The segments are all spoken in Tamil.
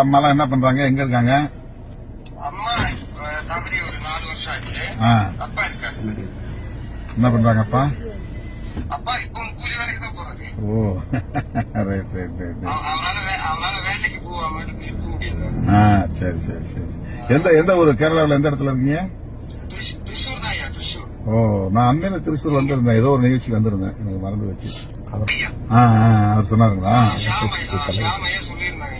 அம்மாலாம் என்ன பண்றாங்க, எங்க இருக்காங்க? அம்மா தவறி ஒரு 4 வருஷம் ஆச்சு. அப்பா இருக்காரு. என்ன பண்றாங்க அப்பா? அப்பா இப்போ கூலி வேலைக்கு தான் போறாரு. ஓ ரைட் ரைட் ரைட். அவனால வேலைக்கு போகாம இருக்க முடியாது. சரி சரி சரி. எந்த ஊரு? கேரளாவில் எந்த இடத்துல இருக்கீங்க? திருச்சூர் தான் ஐயா, திருச்சூர். ஓ, நான் அண்மையில திருச்சூர் வந்திருந்தேன், ஏதோ ஒரு நிகழ்ச்சிக்கு வந்திருந்தேன், எனக்கு மறந்து வச்சு. அவர் சொன்னாருங்களா? ஷியாமையா சொல்லியிருந்தாங்க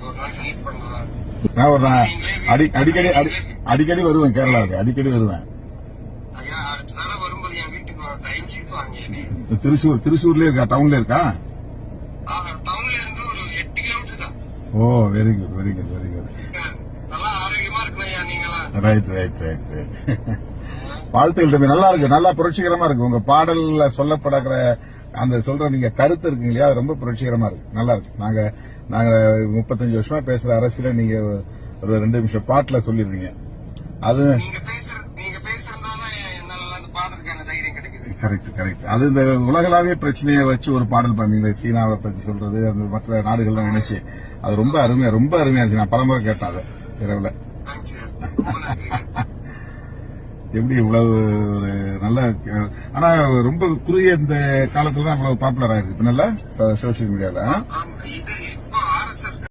ஒரு நாளைக்கு மீட் பண்ணலாம். நான் ஒரு அடிக்கடி வருவேன், கேரளாவுக்கு அடிக்கடி வருவேன். ஐயா அடுத்த தடவை வரும்போது என் வீட்டுக்கு தயவு செய்து வாங்க. திருச்சூர்லயே இருக்கா? டவுன்ல இருக்கா? டவுன்ல இருந்து ஒரு 8 கிலோமீட்டர் தான். Oh very good very good very good. நல்லா ஆரோக்கியமா இருக்கணும் ஐயா நீங்களா. Right right right right. வாழ்த்துக்கள் தம்பி, நல்லா இருக்கு, நல்லா புரட்சிகரமா இருக்கு. உங்க பாடல்ல சொல்லப்படுற அந்த சொல்ற நீங்க கருத்து இருக்கு இல்லையா, அது ரொம்ப புரட்சிகரமா இருக்கு, நல்லா இருக்கு. நாங்க 35 வருஷமா பேசுற அரசியல நீங்க ஒரு 2 நிமிஷம் பாட்டுல சொல்லிடுறீங்க. அது நீங்க பேசுறதுனால என்னால அந்த பாடுறதுக்கான தைரியம் கிடைக்குது. Correct correct. அது இந்த உலகளாவிய பிரச்சனையை வச்சு ஒரு பாடல் பண்ணீங்க, சீனாவை பத்தி சொல்றது, அந்த மற்ற நாடுகள்லாம் நினைச்சு, அது ரொம்ப அருமையா இருந்துச்சு. நான் பலமுறை கேட்டேன் அதை இரவுல. எப்படி இவ்வளவு ஒரு நல்ல, ஆனா ரொம்ப குறுகிய இந்த காலத்துல தான் இவ்வளவு பாப்புலர் ஆயிருக்கு நல்ல சோசியல் மீடியால.